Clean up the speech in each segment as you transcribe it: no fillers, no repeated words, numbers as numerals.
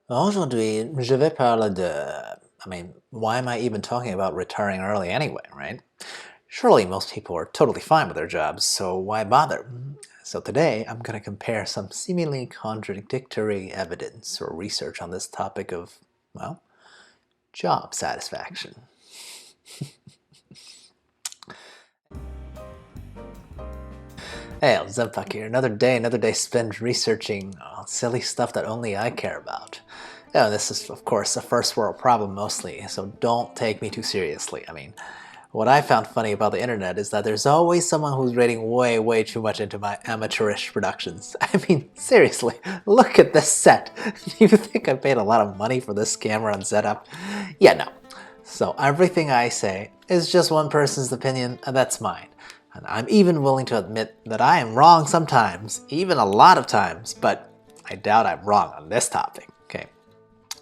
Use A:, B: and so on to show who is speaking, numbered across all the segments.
A: Aujourd'hui, je vais parler de... why am I even talking about retiring early anyway, right? Surely most people are totally fine with their jobs, so why bother? So today, I'm going to compare some seemingly contradictory evidence or research on this topic of, well, job satisfaction. Hey, XenPuck here. Another day spent researching silly stuff that only I care about. This is, of course, a first world problem mostly, so don't take me too seriously. What I found funny about the internet is that there's always someone who's reading way too much into my amateurish productions. Seriously, look at this set. Do you think I paid a lot of money for this camera and setup? Yeah, no. So everything I say is just one person's opinion, and that's mine. And I'm even willing to admit that I am wrong sometimes, even a lot of times, but I doubt I'm wrong on this topic, okay?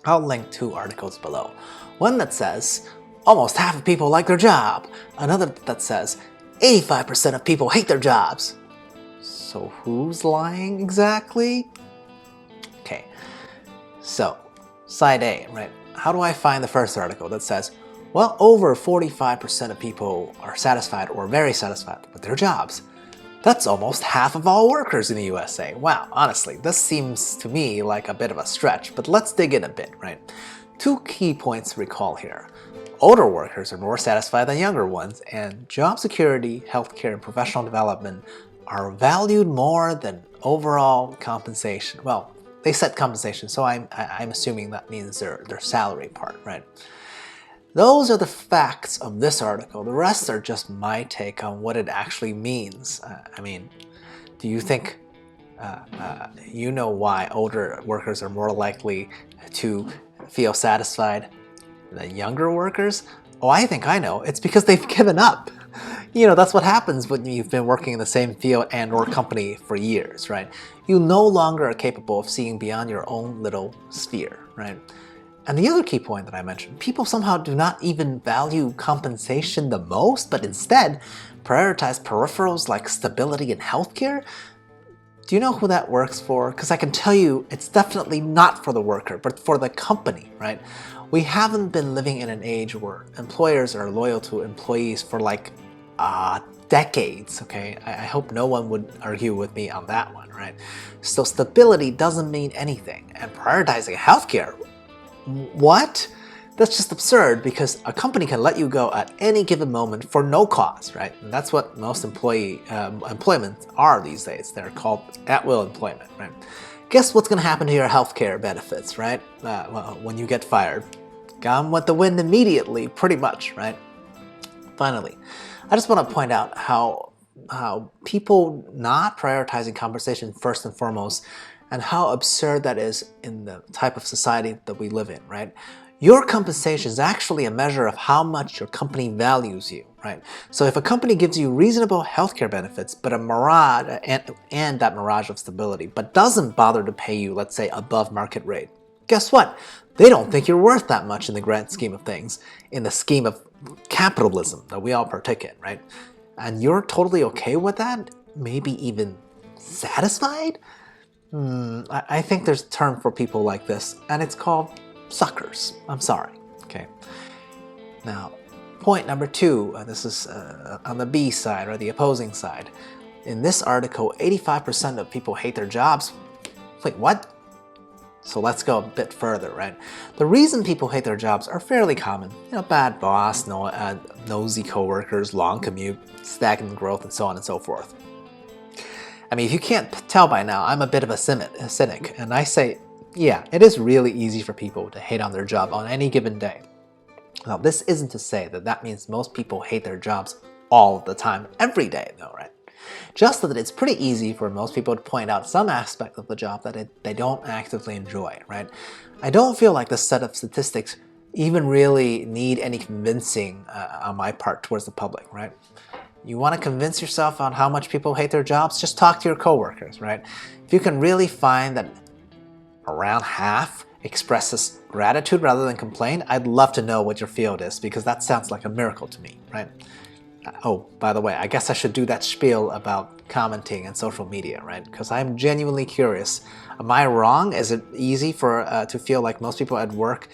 A: I'll link two articles below. One that says, almost half of people like their job. Another that says, 85% of people hate their jobs. So who's lying exactly? Okay, so side A, right? How do I find the first article that says, well, over 45% of people are satisfied or very satisfied with their jobs? That's almost half of all workers in the USA. Wow, honestly, this seems to me like a bit of a stretch, but let's dig in a bit, right? Two key points to recall here. Older workers are more satisfied than younger ones, and job security, healthcare, and professional development are valued more than overall compensation. Well, they said compensation, so I'm assuming that means their salary part, right? Those are the facts of this article. The rest are just my take on what it actually means. Do you think you know why older workers are more likely to feel satisfied than younger workers? Oh, I think I know. It's because they've given up. That's what happens when you've been working in the same field and or company for years, right? You no longer are capable of seeing beyond your own little sphere, right? And the other key point that I mentioned, people somehow do not even value compensation the most, but instead prioritize peripherals like stability and healthcare. Do you know who that works for? Because I can tell you it's definitely not for the worker, but for the company, right? We haven't been living in an age where employers are loyal to employees for like decades, okay? I hope no one would argue with me on that one, right? So stability doesn't mean anything, and prioritizing healthcare, what? That's just absurd because a company can let you go at any given moment for no cause, right? And that's what most employment are these days. They're called at-will employment, right? Guess what's going to happen to your healthcare benefits, right? Well, when you get fired. Gone with the wind immediately, pretty much, right? Finally, I just want to point out how people not prioritizing compensation first and foremost and how absurd that is in the type of society that we live in, right? Your compensation is actually a measure of how much your company values you, right? So if a company gives you reasonable healthcare benefits, but a mirage and that mirage of stability, but doesn't bother to pay you, let's say, above market rate, guess what? They don't think you're worth that much in the grand scheme of things, in the scheme of capitalism that we all partake in, right? And you're totally okay with that? Maybe even satisfied? I think there's a term for people like this, and it's called suckers. I'm sorry, okay? Now, point number two, this is on the B side, or the opposing side. In this article, 85% of people hate their jobs. Wait, what? So let's go a bit further, right? The reason people hate their jobs are fairly common. Bad boss, nosy coworkers, long commute, stagnant growth, and so on and so forth. If you can't tell by now, I'm a bit of a cynic, and I say, yeah, it is really easy for people to hate on their job on any given day. Now, this isn't to say that that means most people hate their jobs all the time, every day, though, right? Just that it's pretty easy for most people to point out some aspect of the job that they don't actively enjoy, right? I don't feel like this set of statistics even really need any convincing on my part towards the public, right? You want to convince yourself on how much people hate their jobs? Just talk to your coworkers, right? If you can really find that around half expresses gratitude rather than complain, I'd love to know what your field is because that sounds like a miracle to me, right? Oh, by the way, I guess I should do that spiel about commenting and social media, right? Because I'm genuinely curious. Am I wrong? Is it easy for to feel like most people at work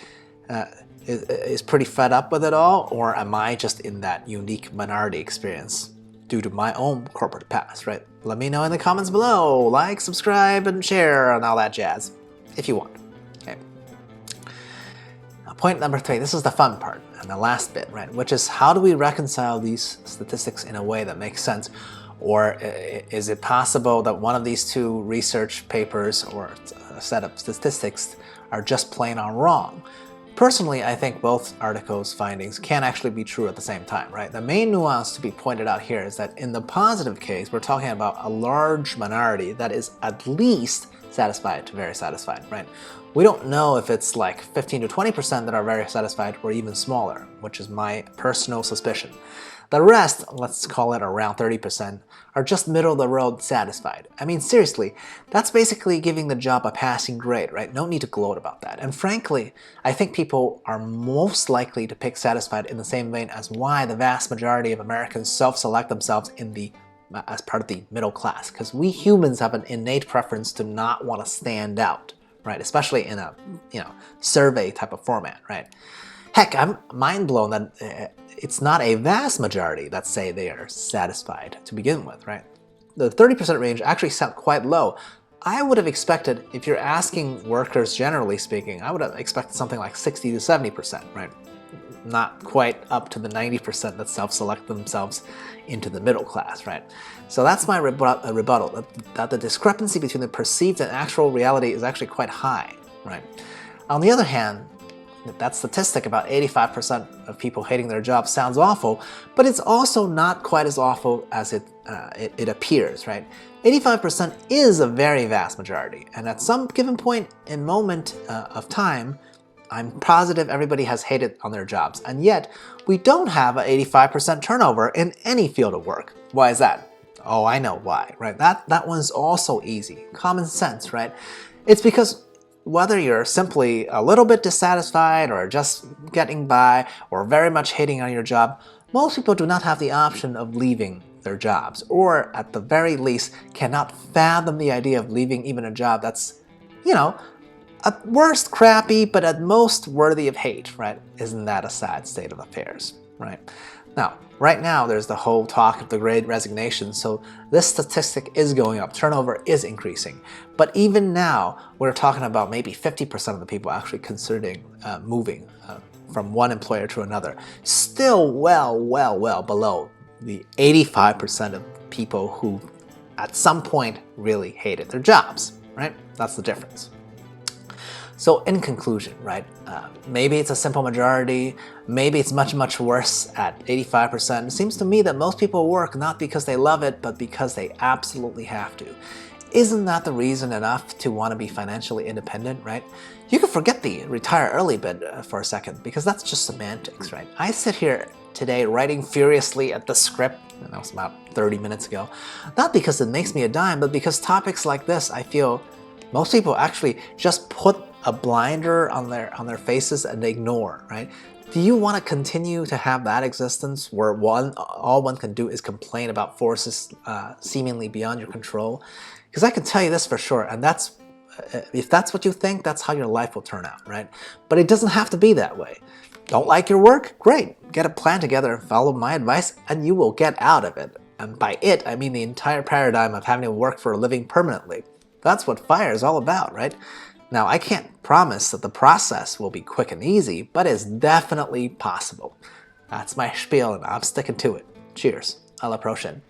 A: is pretty fed up with it all? Or am I just in that unique minority experience due to my own corporate past, right? Let me know in the comments below. Like, subscribe, and share, and all that jazz, if you want. Okay. Now, point number 3, this is the fun part, and the last bit, right? Which is, how do we reconcile these statistics in a way that makes sense? Or is it possible that one of these two research papers or a set of statistics are just plain on wrong? Personally, I think both articles' findings can actually be true at the same time, right? The main nuance to be pointed out here is that in the positive case, we're talking about a large minority that is at least satisfied to very satisfied, right? We don't know if it's like 15 to 20% that are very satisfied or even smaller, which is my personal suspicion. The rest, let's call it around 30%, are just middle-of-the-road satisfied. I mean, seriously, that's basically giving the job a passing grade, right? No need to gloat about that. And frankly, I think people are most likely to pick satisfied in the same vein as why the vast majority of Americans self-select themselves as part of the middle class. Because we humans have an innate preference to not want to stand out, right? Especially in a survey type of format, right? Heck, I'm mind blown that it's not a vast majority that say they are satisfied to begin with, right? The 30% range actually sounds quite low. I would have expected, if you're asking workers generally speaking, I would have expected something like 60 to 70%, right? Not quite up to the 90% that self-select themselves into the middle class, right? So that's my rebuttal, that the discrepancy between the perceived and actual reality is actually quite high, right? On the other hand, that statistic about 85% of people hating their job sounds awful, but it's also not quite as awful as it appears, right? 85% is a very vast majority, and at some given point in moment of time, I'm positive everybody has hated on their jobs, and yet we don't have an 85% turnover in any field of work. Why is that? Oh, I know why, right? That one's also easy. Common sense, right? It's because whether you're simply a little bit dissatisfied or just getting by or very much hating on your job, most people do not have the option of leaving their jobs, or at the very least cannot fathom the idea of leaving even a job that's, at worst crappy, but at most worthy of hate, right? Isn't that a sad state of affairs, right? Now, right now, there's the whole talk of the Great Resignation, so this statistic is going up. Turnover is increasing. But even now, we're talking about maybe 50% of the people actually considering moving from one employer to another. Still well below the 85% of people who at some point really hated their jobs, right? That's the difference. So in conclusion, right, maybe it's a simple majority, maybe it's much worse at 85%. It seems to me that most people work not because they love it, but because they absolutely have to. Isn't that the reason enough to want to be financially independent, right? You can forget the retire early bit for a second, because that's just semantics, right? I sit here today writing furiously at the script, and that was about 30 minutes ago, not because it makes me a dime, but because topics like this, I feel most people actually just put a blinder on their faces and ignore, right? Do you want to continue to have that existence where all one can do is complain about forces seemingly beyond your control? Because I can tell you this for sure, and if that's what you think, that's how your life will turn out, right? But it doesn't have to be that way. Don't like your work? Great. Get a plan together and follow my advice, and you will get out of it. And by it, I mean the entire paradigm of having to work for a living permanently. That's what FIRE is all about, right? Now, I can't promise that the process will be quick and easy, but it's definitely possible. That's my spiel, and I'm sticking to it. Cheers. À la prochaine.